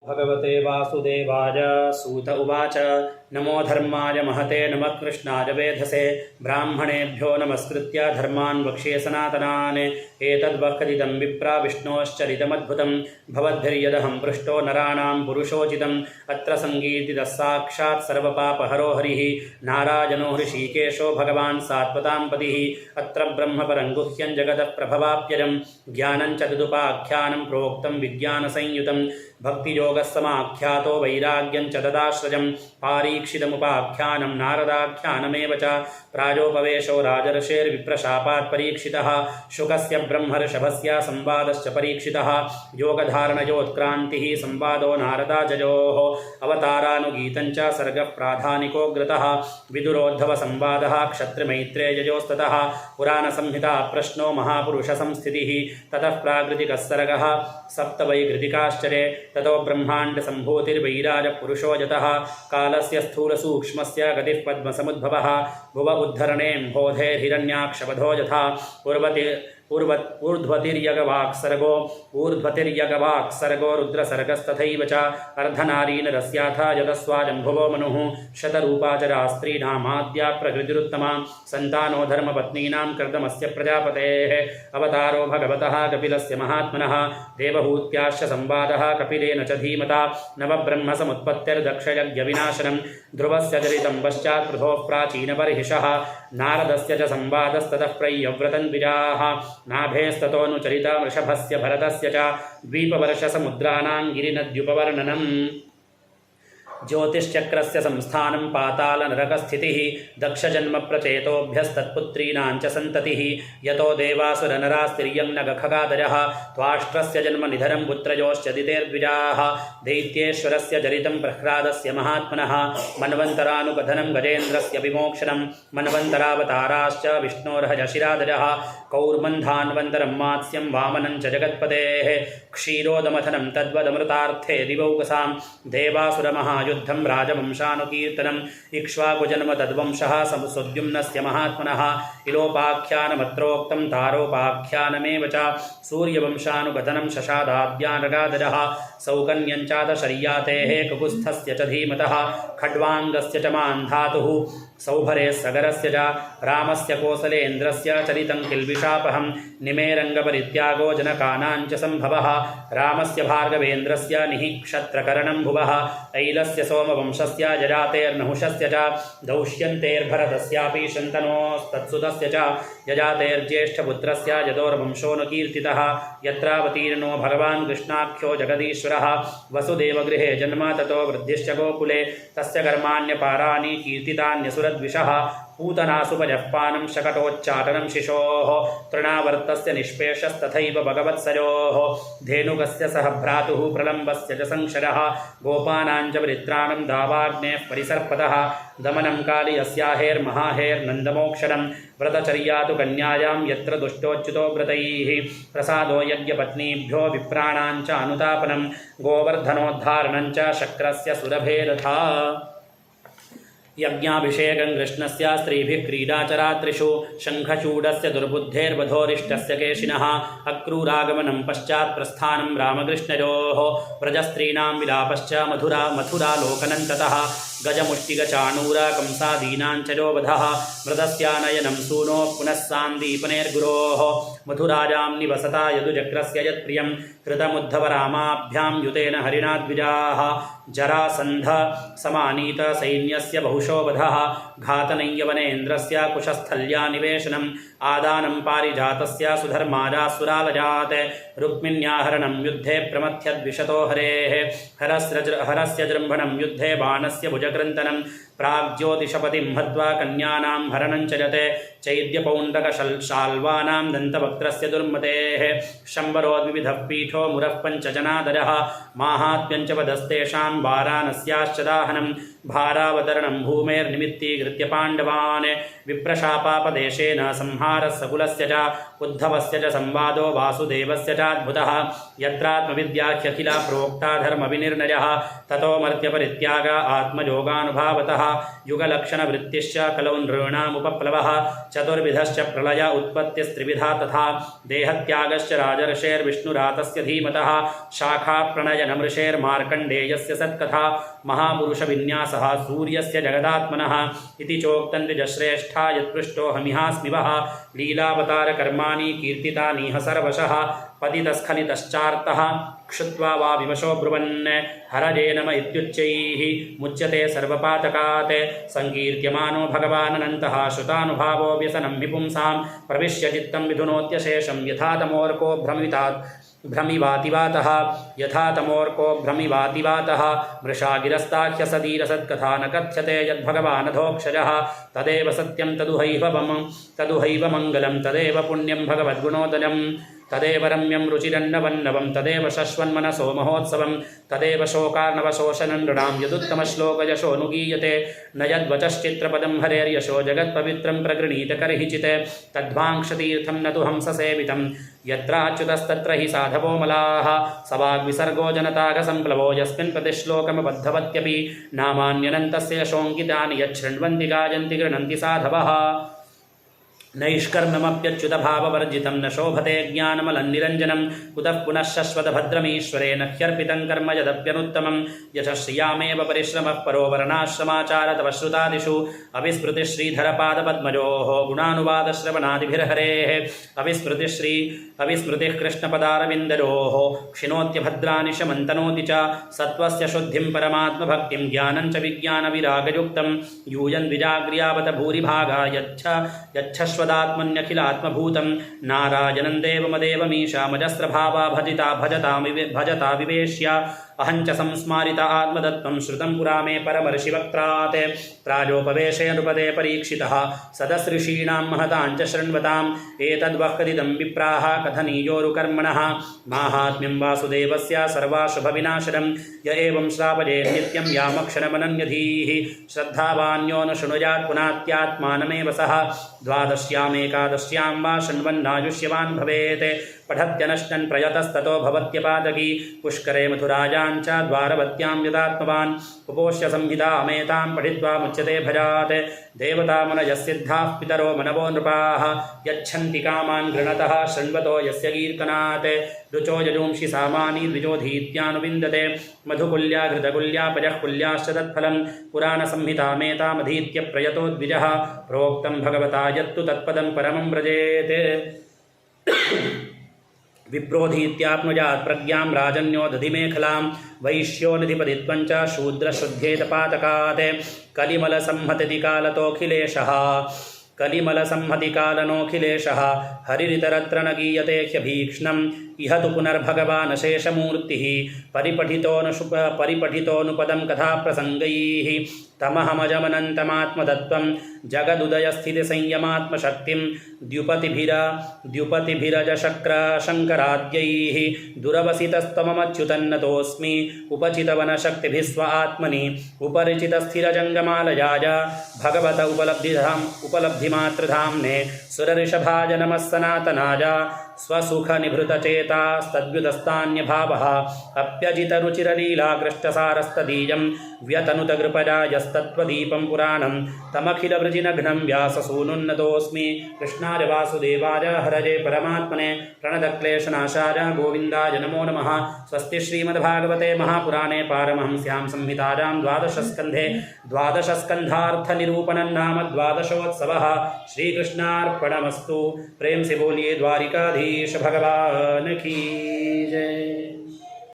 भगवते वासुदेवाय सूत उवाच नमो धर्माय महते नमः कृष्णाय वेधसे ब्राह्मणेभ्यो नमस्कृत्य धर्मान् वक्ष्ये सनातनान् एतद्वक्कथितं विप्रा विष्णोश्चरितमद्भुतं भवद्भिर्यदहं पृष्टो नराणां पुरुषोचितम् अत्र सङ्गीतितः साक्षात् सर्वपापहरो हरिः नारायणो हृषीकेशो भगवान् सात्वतां पतिः अत्र ब्रह्मपरं गुह्यं जगतः प्रभवाप्यजं ज्ञानं च तदुपाख्यानं प्रोक्तं विज्ञानसंयुतं भक्तियोगस्समाख्यातो वैराग्यं च तदाश्रजं पारीक्षितमुपाख्यानं नारदाख्यानमेव च प्राजोपवेशो राजर्षेर्विप्रशापात् परीक्षितः शुकस्य ब्रह्मर्षभस्य संवादश्च परीक्षितः योगधारणयोत्क्रान्तिः संवादो नारदाजयोः अवतारानुगीतं च सर्गः प्राधानिकोऽग्रतः विदुरोद्धवसंवादः क्षत्रिमैत्रेययोस्ततः पुराणसंहिता प्रश्नो महापुरुषसंस्थितिः ततः प्राकृतिकः सर्गः सप्त वैकृतिकाश्चरे ततो ब्रह्माण्डसम्भूतिर्वैराजपुरुषो यतः कालस्य स्थूलसूक्ष्मस्य गतिः पद्मसमुद्भवः भुव उद्धरणेऽम्भोधेर्हिरण्याक्षवधो यथा ऊर्ध्वतिर्यगवाक्सर्गो रुद्रसर्गस्तथैव च अर्धनारीनरस्याथ यतस्वाजम्भुवो मनुः शतरूपाचरा स्त्रीणामाद्या प्रकृतिरुत्तमा सन्तानो धर्मपत्नीनां कर्दमस्य प्रजापतेः अवतारो भगवतः कपिलस्य महात्मनः देवहूत्याश्च संवादः कपिलेन च धीमता नवब्रह्मसमुत्पत्तिर्दक्षयज्ञविनाशनं ध्रुवस्य चरितं पश्चात् पृथोः प्राचीनबर्हिषः नारदस्य च संवादस्ततः प्रय्यव्रतं द्विजाः नाभेस्ततोऽनुचरिता वृषभस्य भरतस्य च द्वीपवर्षसमुद्राणां गिरिनद्युपवर्णनम् ज्योतिश्चक्रस्य संस्थानं पातालनरकस्थितिः दक्षजन्मप्रचेतोभ्यस्तत्पुत्रीणां च सन्ततिः यतो देवासुरनरास्तिर्यं नगखगादयः त्वाष्ट्रस्य जन्मनिधनं पुत्रयोश्च दितेर्द्विजाः दैत्येश्वरस्य चरितं प्रह्लादस्य महात्मनः मन्वन्तरानुकथनं गजेन्द्रस्य विमोक्षणं मन्वन्तरावताराश्च विष्णोर्हयशिरादयः कौर्मन्धान्वन्तरं मात्स्यं वामनं च जगत्पतेः क्षीरोदमथनं तद्वदमृतार्थे दिवौकसां देवासुरमहायुद्धं राजवंशानुकीर्तनम् इक्ष्वाकुजन्म तद्वंशः सुद्युम्नस्य महात्मनः इलोपाख्यानमत्रोक्तं तारोपाख्यानमेव च सूर्यवंशानुकथनं शशादाद्यानगादजः सौकन्यं चादशर्यातेः कुकुस्थस्य च धीमतः खड्वाङ्गस्य च मान्धातुः सौभरे सगरस्य च रामस्य कोसलेन्द्रस्य चरितं किल्बिषापहं निमेरङ्गपरित्यागो जनकानां च सम्भवः रामस्य भार्गवेन्द्रस्य निःक्षत्रकरणं भुवः ऐलस्य सोमवंशस्य जजातेर्नहुषस्य च दौष्यन्तेर्भरतस्यापि शन्तनोस्तत्सुतस्य च यजातेर्ज्येष्ठपुत्रस्य यदोर्वंशोऽनुकीर्तितः यत्रावतीर्णो भगवान् कृष्णाख्यो जगदीश्वरः वसुदेवगृहे जन्म ततो वृद्धिश्च गोकुले तस्य कर्माण्यपाराणि कीर्तितान्यसुरद्विषः पूतनासुपजः पानं शकटोच्चाटनं शिशोः तृणावर्तस्य निष्पेषस्तथैव भगवत्सयोः धेनुकस्य सह भ्रातुः प्रलम्बस्य च संशरः गोपानां च परित्राणं दावाग्नेः परिसर्पतः दमनं कालियस्याहेर्महाहेर्नन्दमोक्षणं व्रतचर्या तु कन्यायां यत्र दुष्टोच्युतो व्रतैः प्रसादो यज्ञपत्नीभ्यो विप्राणां च अनुतापनं गोवर्धनोद्धारणं च शक्रस्य सुरभेरथा यज्ञाभिषेकं कृष्णस्य स्त्रीभिः क्रीडाचरात्रिषु शङ्खचूडस्य दुर्बुद्धेर्वधोरिष्टस्य केशिनः अक्रूरागमनं पश्चात् प्रस्थानं रामकृष्णयोः व्रजस्त्रीणां विलापश्च मथुरालोकनं ततः गजमुष्टिगचाणूरकंसादीनां च योवधः मृतस्यानयनं सूनो पुनः सान्दीपनेर्गुरोः मधुराजां निवसता यदुचक्रस्य यत्प्रियं कृतमुद्धवरामाभ्यां युतेन हरिणा द्विजाः जरासन्ध समानीत सैन्यस्य बहुशो वधः घातनय्यवनेन्द्रस्य कुशस्थल्या निवेशनम् आदानं पारिजातस्य सुधर्माजासुरालजात् रुक्मिण्याहरणं युद्धे प्रमथ्यद्विशतो हरेः हरस्य जृम्भणं युद्धे बाणस्य भुजग्रन्थनं प्राग्ज्योतिषपतिं हत्वा कन्यानां हरणं च यते चैद्यपौण्डकशाल्वानां दन्तवक्त्रस्य दुर्मतेः शम्बरोद्विविधः पीठो मुरः पञ्चजनादरः माहात्म्यं च वदस्तेषां वाराणस्याश्च दाहनं भारावतरणं भूमेर्निमित्तीकृत्य पाण्डवान् विप्रशापापदेशेन संहारः संहारः सकुलस्य च उद्धवस्य च संवादो वासुदेवस्य चाद्भुतः यत्रात्मविद्याख्यखिला प्रोक्ता धर्मविनिर्णयः ततो मर्त्यपरित्याग आत्मयोगानुभावतः युगलक्षणवृत्तिश्च कलौ नृणामुपप्लवः चतुर्विधश्च प्रलय उत्पत्तिस्त्रिविधा तथा देहत्यागश्च राजर्षेर्विष्णुरातस्य धीमतः शाखा प्रणयनमृषेर्मार्कण्डेयस्य सत्कथा महापुरुषविन्यासः सूर्यस्य जगदात्मनः इति चोक्तं द्विजश्रेष्ठा यत्पृष्टोऽहमिहास्मि वः लीलावतारकर्माणि कीर्तितानीह सर्वशः पतितस्खलितश्चार्तः क्षुत्वा वा विवशो ब्रुवन् हरजे नम इत्युच्चैः मुच्यते सर्वपातकात् संकीर्त्यमानो भगवानन्तः श्रुतानुभावो व्यसनं विपुंसां प्रविश्य चित्तं विधुनोत्यशेषं यथा तमोर्को भ्रमिवातिवातः यथा तमोर्को भ्रमिवातिवातः मृषागिरस्ताख्यसदीरसत्कथा न कथ्यते यद्भगवानधोक्षजः तदेव सत्यं तदुहैव मङ्गलं तदेव पुण्यं भगवद्गुणोदयम् तदेव रम्यं रुचिरन्नवन्नवं तदेव शश्वन्मनसो महोत्सवं तदेव शोकार्णवशोषनं नृणां यदुत्तमश्लोकयशोऽनुगीयते न यद्वचश्चित्रपदं हरेर्यशो जगत्पवित्रं प्रगृणीत कर्हिचित् तद्वाङ्क्षतीर्थं न तु हंससेवितं यत्राच्युतस्तत्र हि साधवो मलाः स वाग्विसर्गो जनतागसम्प्लवो यस्मिन् प्रतिश्लोकमबद्धवत्यपि नामान्यनन्तस्य यशोऽङ्कितानि यच्छृण्वन्ति गायन्ति गृह्णन्ति साधवः नैष्कर्म्यमप्यच्युतभाववर्जितं न शोभते ज्ञानमलन्निरञ्जनं कुतः पुनः शश्वतभद्रमीश्वरेण ह्यर्पितं कर्म यदप्यनुत्तमं यशश्रियामेव परिश्रमः परो वर्णाश्रमाचार तव श्रुतादिषु अविस्मृतिश्रीधरपादपद्मयोः गुणानुवादश्रवणादिभिर्हरेः अविस्मृतिः कृष्णपदारविन्दयोः क्षिणोत्यभद्राणि शमन्तनोति च सत्त्वस्य शुद्धिं परमात्मभक्तिं ज्ञानं च विज्ञानविरागयुक्तं यूयन् द्विजाग्र्यावत भूरिभागा यच्छश्वदात्मन्यखिलात्मभूतं नारायणं देवमदेवमीशामजस्रभावा भजता विवेश्य अहञ्च संस्मारित आत्मदत्तं श्रुतं पुरा मे परमर्षिवक्त्रात् प्राजोपवेशे नृपदे परीक्षितः सदसृषीणां महताञ्च शृण्वताम् एतद्वक्कदिदं विप्राः कथनीयोरुकर्मणः माहात्म्यं वासुदेवस्य सर्वाशुभविनाशनं य एवं श्रावये नित्यं यामक्षरमनन्यधीः श्रद्धावान्यो न शृणुयात् पुनात्यात्मानमेव सः द्वादश्यामेकादश्यां वा शृण्वन्नायुष्यवान् भवेत् पठत्यनश्नन् प्रयतस्ततो भवत्यपादकी पुष्करे मथुरायां च द्वारवत्यां यदात्मवान् उपोष्य संहितामेतां पठित्वा मुच्यते भजात् देवतामुनयसिद्धाः पितरो मनवो नृपाः यच्छन्ति कामान् गृणतः शृण्वतो यस्य कीर्तनात् रुचो यजूंषि सामानि द्विजोधीत्यानुविन्दते मधुकुल्या घृतकुल्या पजःकुल्याश्च तत्फलं पुराणसंहितामेतामधीत्य प्रयतो द्विजः प्रोक्तं भगवता यत्तु तत्पदं परमं व्रजेत् विप्रोधीत्याप्नुयात् प्रज्ञां राजन्यो दधिमेखलां वैश्यो निधिपतित्वं च शूद्रश्रद्धेतपातकात् कलिमलसंहतिकालनोऽखिलेशः हरिरितरत्र न गीयते ह्यभीक्ष्णम् इह तु पुनर्भगवान् शेषमूर्तिः परिपठितोऽनुपदं कथाप्रसङ्गैः तमहमजमनन्तमात्मतत्त्वं जगदुदयस्थितिसंयमात्मशक्तिं द्युपतिभिरजशङ्कराद्यैः दुरवसितस्त्वमच्युतन्नतोऽस्मि उपचितवनशक्तिभिः स्व आत्मनि उपरिचितस्थिरजङ्गमालयाय भगवत उपलब्धिमातृधाम्ने सुरऋषभाय नमः सनातनाय स्वसुखनिभृतचेतास्तद्व्युतस्तान्यभावः अप्यजितरुचिरलीलाकृष्टसारस्तदीयं व्यतनुतगृपजा यस्तत्त्वदीपं पुराणं तमखिलवृजिनघ्नं व्याससूनुन्नतोऽस्मि कृष्णाय वासुदेवाय हरये परमात्मने प्रणतक्लेशनाशाय गोविन्दाय नमो नमः। स्वस्ति श्रीमद्भागवते महापुराणे पारमहंस्यां संहितायां द्वादशस्कन्धार्थनिरूपणं नाम द्वादशोत्सवः। श्रीकृष्णार्पणमस्तु। प्रेम से बोलिए द्वारिकाधीश भगवान की जय।